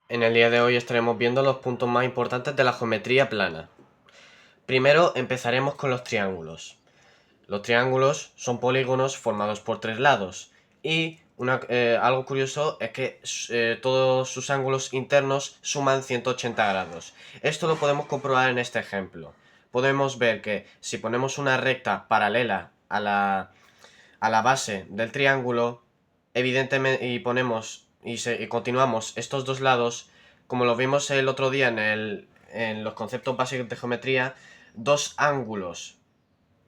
En el día de hoy estaremos viendo los puntos más importantes de la geometría plana. Primero empezaremos con los triángulos. Los triángulos son polígonos formados por tres lados y algo curioso es que todos sus ángulos internos suman 180 grados. Esto lo podemos comprobar en este ejemplo. Podemos ver que si ponemos una recta paralela a la base del triángulo, evidentemente, y continuamos estos dos lados, como lo vimos el otro día en los conceptos básicos de geometría, dos ángulos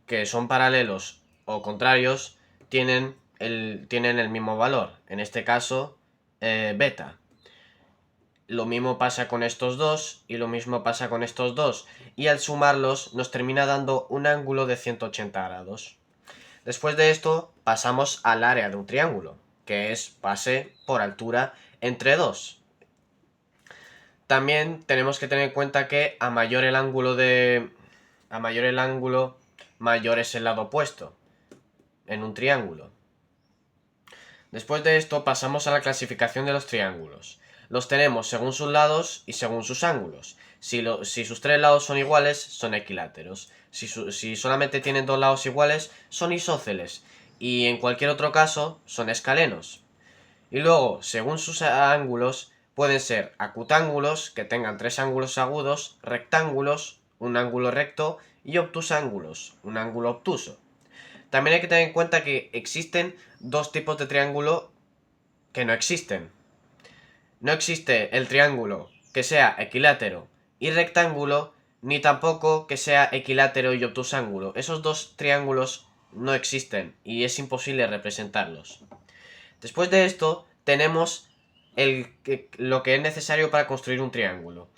que son paralelos o contrarios tienen el mismo valor. En este caso, beta. Lo mismo pasa con estos dos y lo mismo pasa con estos dos. Y al sumarlos nos termina dando un ángulo de 180 grados. Después de esto pasamos al área de un triángulo, que es base por altura entre dos. También tenemos que tener en cuenta que a mayor el ángulo, mayor es el lado opuesto en un triángulo. Después de esto pasamos a la clasificación de los triángulos. Los tenemos según sus lados y según sus ángulos. Si sus tres lados son iguales, son equiláteros. Si solamente tienen dos lados iguales, son isósceles. Y en cualquier otro caso, son escalenos. Y luego, según sus ángulos, pueden ser acutángulos, que tengan tres ángulos agudos, rectángulos, un ángulo recto, y obtusángulos, un ángulo obtuso. También hay que tener en cuenta que existen dos tipos de triángulo que no existen. No existe el triángulo que sea equilátero y rectángulo, ni tampoco que sea equilátero y obtusángulo. Esos dos triángulos no existen y es imposible representarlos. Después de esto tenemos lo que es necesario para construir un triángulo.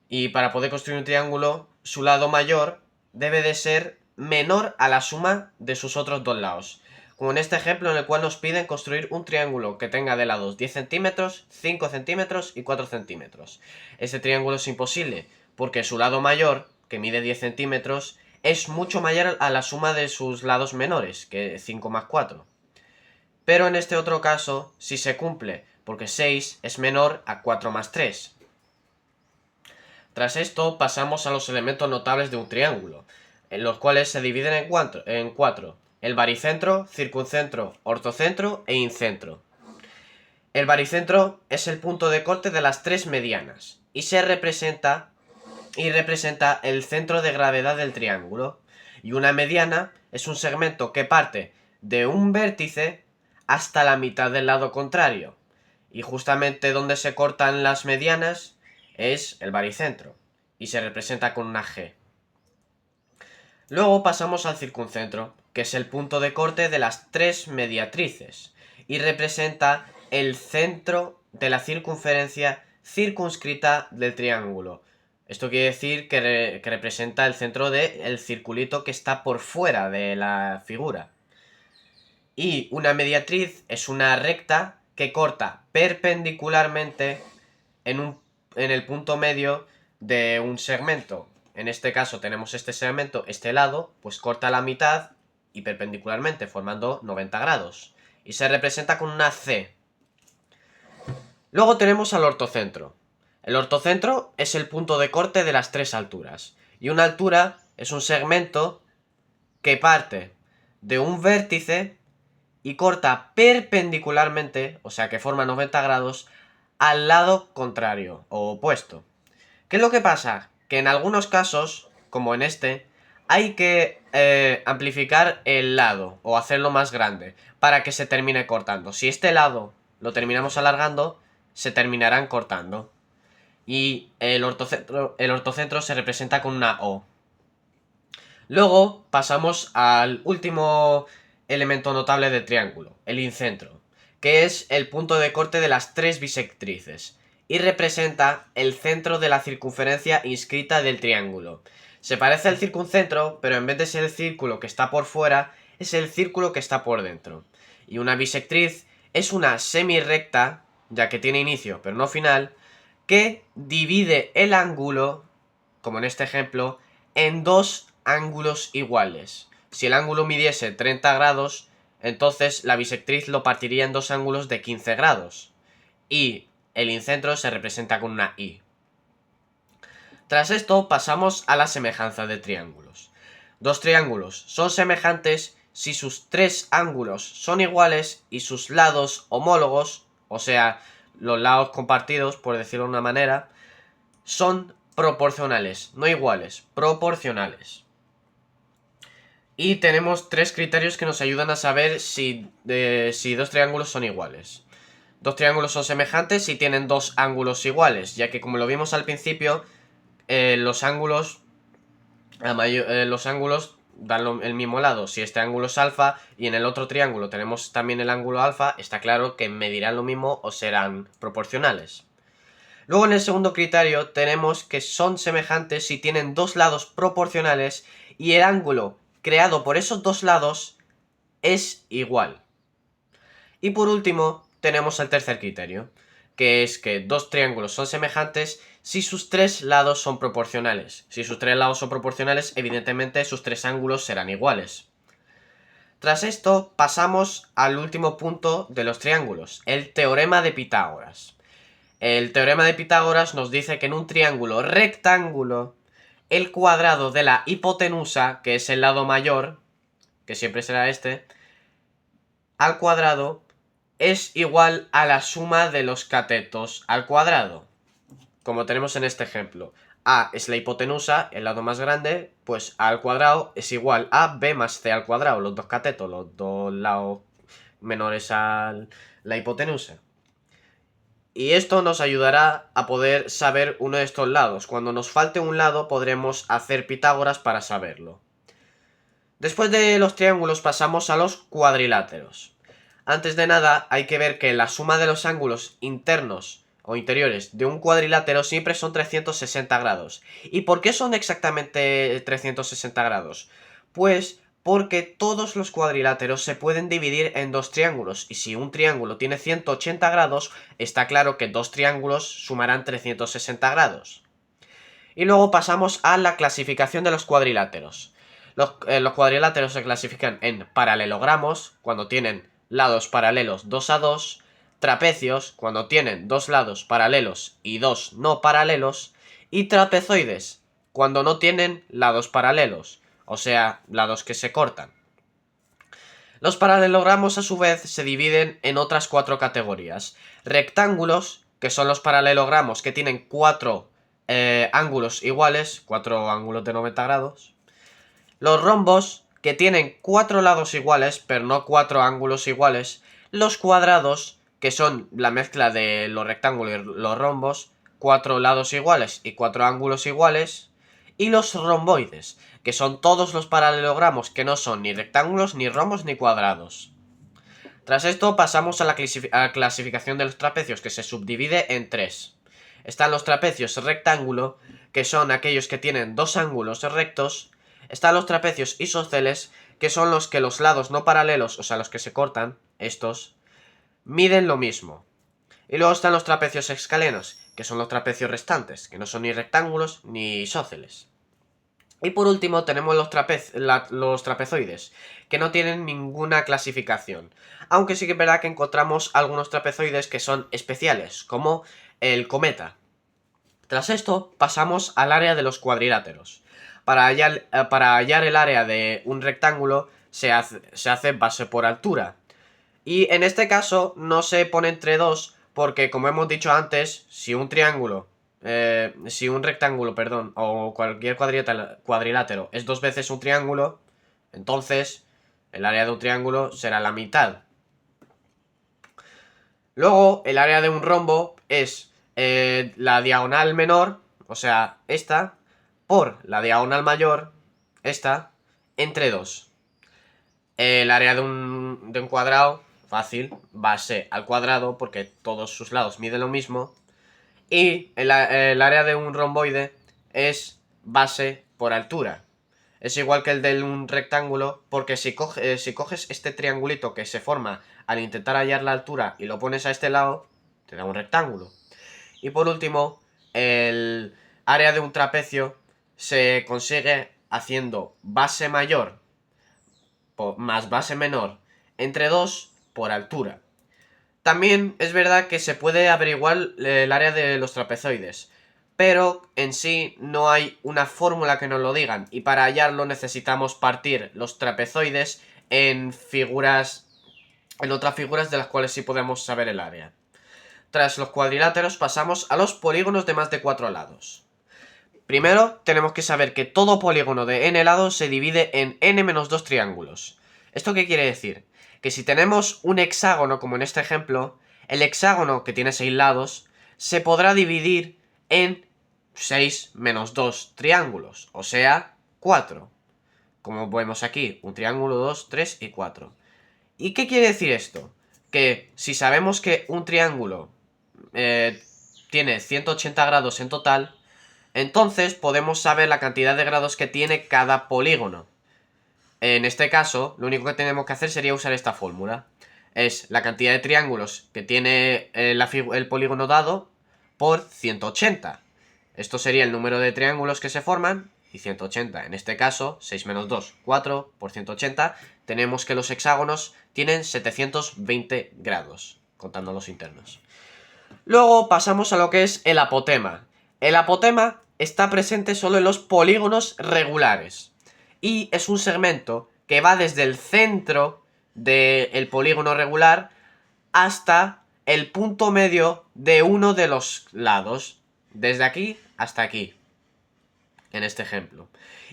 Y para poder construir un triángulo, su lado mayor debe de ser menor a la suma de sus otros dos lados. Como en este ejemplo en el cual nos piden construir un triángulo que tenga de lados 10 centímetros, 5 centímetros y 4 centímetros. Este triángulo es imposible porque su lado mayor, que mide 10 centímetros, es mucho mayor a la suma de sus lados menores, que 5 más 4. Pero en este otro caso sí se cumple, porque 6 es menor a 4 más 3. Tras esto pasamos a los elementos notables de un triángulo, en los cuales se dividen en cuatro: el baricentro, circuncentro, ortocentro e incentro. El baricentro es el punto de corte de las tres medianas y representa el centro de gravedad del triángulo. Y una mediana es un segmento que parte de un vértice hasta la mitad del lado contrario. Y justamente donde se cortan las medianas es el baricentro y se representa con una G. Luego pasamos al circuncentro, que es el punto de corte de las tres mediatrices y representa el centro de la circunferencia circunscrita del triángulo. Esto quiere decir que representa el centro del circulito que está por fuera de la figura. Y una mediatriz es una recta que corta perpendicularmente en el punto medio de un segmento. En este caso tenemos este segmento, este lado, pues corta la mitad y perpendicularmente, formando 90 grados. Y se representa con una C. Luego tenemos al ortocentro. El ortocentro es el punto de corte de las tres alturas. Y una altura es un segmento que parte de un vértice y corta perpendicularmente, o sea que forma 90 grados, al lado contrario o opuesto. ¿Qué es lo que pasa? Que en algunos casos, como en este, hay que amplificar el lado o hacerlo más grande para que se termine cortando. Si este lado lo terminamos alargando, se terminarán cortando. Y el ortocentro se representa con una O. Luego pasamos al último elemento notable del triángulo, el incentro, que es el punto de corte de las tres bisectrices y representa el centro de la circunferencia inscrita del triángulo. Se parece al circuncentro, pero en vez de ser el círculo que está por fuera, es el círculo que está por dentro. Y una bisectriz es una semirrecta, ya que tiene inicio pero no final, que divide el ángulo, como en este ejemplo, en dos ángulos iguales. Si el ángulo midiese 30 grados, entonces la bisectriz lo partiría en dos ángulos de 15 grados. Y el incentro se representa con una I. Tras esto pasamos a la semejanza de triángulos. Dos triángulos son semejantes si sus tres ángulos son iguales y sus lados homólogos, o sea, los lados compartidos, por decirlo de una manera, son proporcionales, no iguales, proporcionales. Y tenemos tres criterios que nos ayudan a saber si dos triángulos son iguales. Dos triángulos son semejantes si tienen dos ángulos iguales, ya que como lo vimos al principio, los ángulos dan el mismo lado. Si este ángulo es alfa y en el otro triángulo tenemos también el ángulo alfa, está claro que medirán lo mismo o serán proporcionales. Luego en el segundo criterio tenemos que son semejantes si tienen dos lados proporcionales y el ángulo creado por esos dos lados es igual. Y por último tenemos el tercer criterio, que es que dos triángulos son semejantes si sus tres lados son proporcionales. Si sus tres lados son proporcionales, evidentemente sus tres ángulos serán iguales. Tras esto pasamos al último punto de los triángulos, el teorema de Pitágoras. El teorema de Pitágoras nos dice que en un triángulo rectángulo, el cuadrado de la hipotenusa, que es el lado mayor, que siempre será este, al cuadrado es igual a la suma de los catetos al cuadrado. Como tenemos en este ejemplo, A es la hipotenusa, el lado más grande, pues A al cuadrado es igual a B más C al cuadrado, los dos catetos, los dos lados menores a la hipotenusa. Y esto nos ayudará a poder saber uno de estos lados. Cuando nos falte un lado podremos hacer Pitágoras para saberlo. Después de los triángulos pasamos a los cuadriláteros. Antes de nada hay que ver que la suma de los ángulos internos o interiores de un cuadrilátero siempre son 360 grados. ¿Y por qué son exactamente 360 grados? Pues porque todos los cuadriláteros se pueden dividir en dos triángulos, y si un triángulo tiene 180 grados, está claro que dos triángulos sumarán 360 grados. Y luego pasamos a la clasificación de los cuadriláteros. Los cuadriláteros se clasifican en paralelogramos, cuando tienen lados paralelos 2 a 2, trapecios, cuando tienen dos lados paralelos y dos no paralelos, y trapezoides, cuando no tienen lados paralelos, o sea, lados que se cortan. Los paralelogramos a su vez se dividen en otras cuatro categorías. Rectángulos, que son los paralelogramos que tienen cuatro ángulos iguales, cuatro ángulos de 90 grados. Los rombos, que tienen cuatro lados iguales, pero no cuatro ángulos iguales. Los cuadrados, que son la mezcla de los rectángulos y los rombos, cuatro lados iguales y cuatro ángulos iguales. Y los romboides, que son todos los paralelogramos que no son ni rectángulos, ni rombos, ni cuadrados. Tras esto pasamos a la clasificación de los trapecios, que se subdivide en tres. Están los trapecios rectángulo, que son aquellos que tienen dos ángulos rectos. Están los trapecios isósceles, que son los que los lados no paralelos, o sea, los que se cortan, estos, miden lo mismo. Y luego están los trapecios escalenos, que son los trapecios restantes, que no son ni rectángulos ni isósceles. Y por último tenemos los trapezoides, que no tienen ninguna clasificación. Aunque sí que es verdad que encontramos algunos trapezoides que son especiales, como el cometa. Tras esto pasamos al área de los cuadriláteros. Para hallar el área de un rectángulo se hace base por altura. Y en este caso no se pone entre dos porque, como hemos dicho antes, si un rectángulo, perdón, o cualquier cuadrilátero es dos veces un triángulo, entonces el área de un triángulo será la mitad. Luego, el área de un rombo es la diagonal menor, o sea, esta, por la diagonal mayor, esta, entre 2. El área de un cuadrado, fácil, base al cuadrado, porque todos sus lados miden lo mismo. Y el área de un romboide es base por altura. Es igual que el de un rectángulo, porque si coges este triangulito que se forma al intentar hallar la altura y lo pones a este lado, te da un rectángulo. Y por último, el área de un trapecio se consigue haciendo base mayor más base menor entre 2 por altura. También es verdad que se puede averiguar el área de los trapezoides, pero en sí no hay una fórmula que nos lo digan, y para hallarlo necesitamos partir los trapezoides en otras figuras de las cuales sí podemos saber el área. Tras los cuadriláteros pasamos a los polígonos de más de 4 lados. Primero tenemos que saber que todo polígono de n lados se divide en n-2 triángulos. ¿Esto qué quiere decir? Que si tenemos un hexágono, como en este ejemplo, el hexágono, que tiene 6 lados, se podrá dividir en 6 menos 2 triángulos, o sea, 4. Como vemos aquí, un triángulo, 2, 3 y 4. ¿Y qué quiere decir esto? Que si sabemos que un triángulo tiene 180 grados en total, entonces podemos saber la cantidad de grados que tiene cada polígono. En este caso, lo único que tenemos que hacer sería usar esta fórmula. Es la cantidad de triángulos que tiene el polígono dado por 180. Esto sería el número de triángulos que se forman, y 180. En este caso, 6 menos 2, 4 por 180. Tenemos que los hexágonos tienen 720 grados, contando los internos. Luego pasamos a lo que es el apotema. El apotema está presente solo en los polígonos regulares. Y es un segmento que va desde el centro del polígono regular hasta el punto medio de uno de los lados. Desde aquí hasta aquí. En este ejemplo.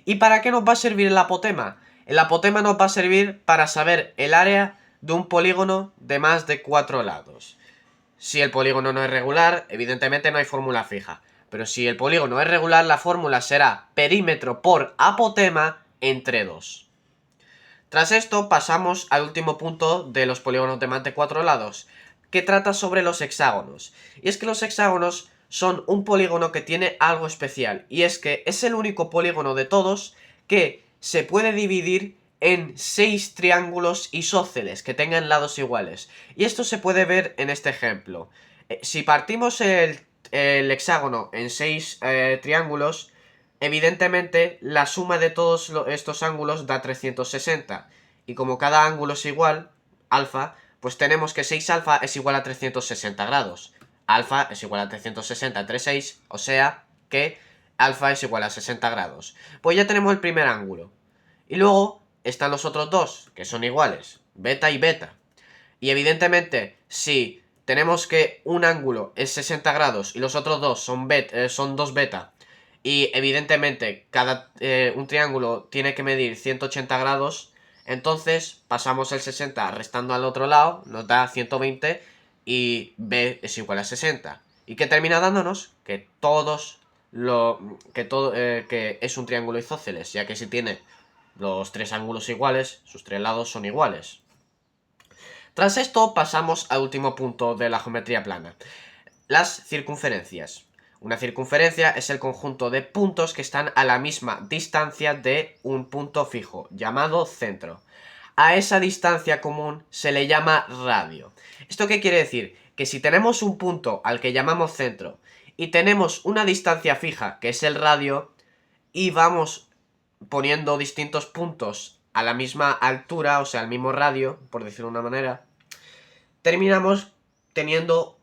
¿Y para qué nos va a servir el apotema? El apotema nos va a servir para saber el área de un polígono de más de 4 lados. Si el polígono no es regular, evidentemente no hay fórmula fija. Pero si el polígono es regular, la fórmula será perímetro por apotema entre 2. Tras esto pasamos al último punto de los polígonos de más de 4 lados, que trata sobre los hexágonos. Y es que los hexágonos son un polígono que tiene algo especial, y es que es el único polígono de todos que se puede dividir en 6 triángulos isósceles que tengan lados iguales. Y esto se puede ver en este ejemplo. Si partimos el hexágono en 6 triángulos, evidentemente la suma de todos estos ángulos da 360. Y como cada ángulo es igual, alfa, pues tenemos que 6 alfa es igual a 360 grados. Alfa es igual a 360 entre 6, o sea que alfa es igual a 60 grados. Pues ya tenemos el primer ángulo. Y luego están los otros dos, que son iguales, beta y beta. Y evidentemente, si tenemos que un ángulo es 60 grados y los otros dos son 2 beta, y evidentemente un triángulo tiene que medir 180 grados, entonces pasamos el 60 restando al otro lado, nos da 120 y b es igual a 60. ¿Y qué termina dándonos? Que que es un triángulo isósceles, ya que si tiene los 3 ángulos iguales, sus 3 lados son iguales. Tras esto pasamos al último punto de la geometría plana, las circunferencias. Una circunferencia es el conjunto de puntos que están a la misma distancia de un punto fijo, llamado centro. A esa distancia común se le llama radio. ¿Esto qué quiere decir? Que si tenemos un punto al que llamamos centro y tenemos una distancia fija, que es el radio, y vamos poniendo distintos puntos a la misma altura, o sea, al mismo radio, por decirlo de una manera, terminamos teniendo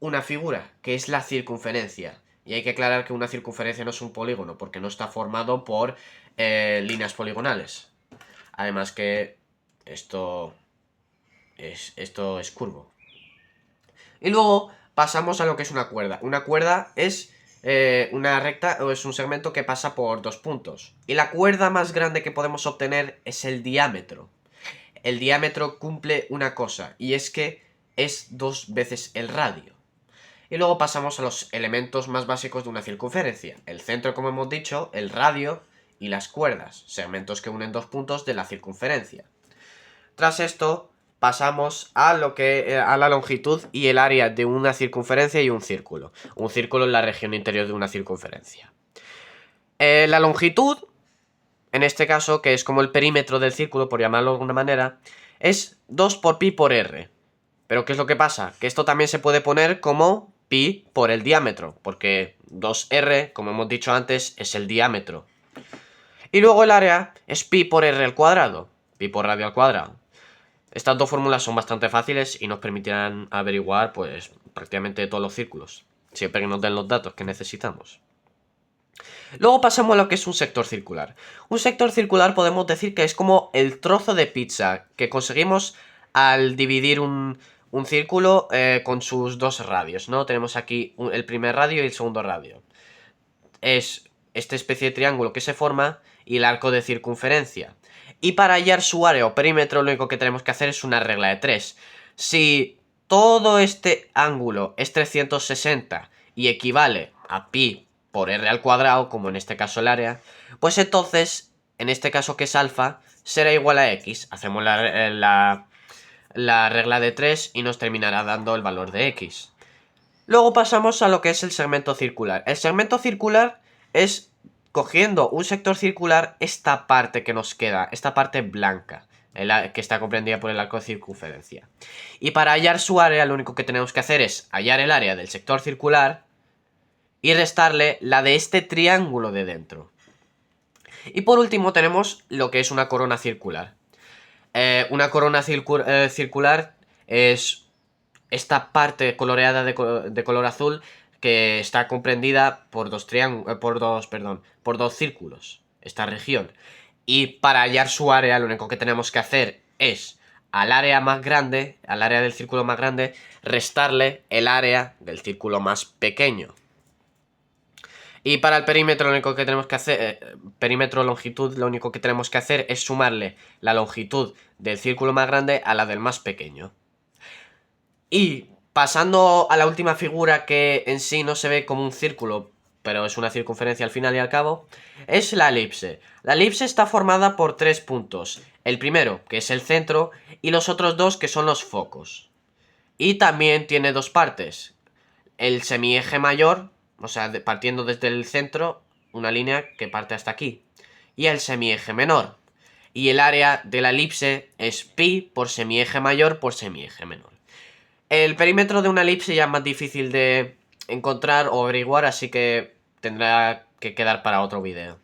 una figura, que es la circunferencia. Y hay que aclarar que una circunferencia no es un polígono, porque no está formado por líneas poligonales. Además que esto es curvo. Y luego pasamos a lo que es una cuerda. Una cuerda es una recta o es un segmento que pasa por 2 puntos. Y la cuerda más grande que podemos obtener es el diámetro. El diámetro cumple una cosa, y es que es 2 veces el radio. Y luego pasamos a los elementos más básicos de una circunferencia. El centro, como hemos dicho, el radio y las cuerdas, segmentos que unen 2 puntos de la circunferencia. Tras esto, pasamos a la longitud y el área de una circunferencia y un círculo. Un círculo es la región interior de una circunferencia. La longitud, en este caso, que es como el perímetro del círculo, por llamarlo de alguna manera, es 2 por pi por r. Pero ¿qué es lo que pasa? Que esto también se puede poner como pi por el diámetro, porque 2r, como hemos dicho antes, es el diámetro. Y luego el área es pi por r al cuadrado, pi por radio al cuadrado. Estas dos fórmulas son bastante fáciles y nos permitirán averiguar pues prácticamente todos los círculos, siempre que nos den los datos que necesitamos. Luego pasamos a lo que es un sector circular. Un sector circular podemos decir que es como el trozo de pizza que conseguimos al dividir un círculo con sus dos radios, ¿no? Tenemos aquí el primer radio y el segundo radio. Es esta especie de triángulo que se forma y el arco de circunferencia. Y para hallar su área o perímetro lo único que tenemos que hacer es una regla de 3. Si todo este ángulo es 360 y equivale a pi por r al cuadrado, como en este caso el área, pues entonces, en este caso que es alfa, será igual a x. Hacemos la regla de 3 y nos terminará dando el valor de x. Luego pasamos a lo que es el segmento circular. El segmento circular es cogiendo un sector circular esta parte que nos queda, esta parte blanca, que está comprendida por el arco de circunferencia. Y para hallar su área lo único que tenemos que hacer es hallar el área del sector circular y restarle la de este triángulo de dentro. Y por último tenemos lo que es una corona circular. Una corona circular es esta parte coloreada de color azul que está comprendida por dos círculos, esta región. Y para hallar su área lo único que tenemos que hacer es al área más grande, al área del círculo más grande, restarle el área del círculo más pequeño. Y para el perímetro lo único que tenemos que hacer, perímetro longitud, lo único que tenemos que hacer es sumarle la longitud del círculo más grande a la del más pequeño. Y pasando a la última figura, que en sí no se ve como un círculo, pero es una circunferencia al final y al cabo, es la elipse. La elipse está formada por tres puntos. El primero, que es el centro, y los otros dos, que son los focos. Y también tiene dos partes. El semieje mayor, o sea, partiendo desde el centro, una línea que parte hasta aquí. Y el semieje menor. Y el área de la elipse es pi por semieje mayor por semieje menor. El perímetro de una elipse ya es más difícil de encontrar o averiguar, así que tendrá que quedar para otro vídeo.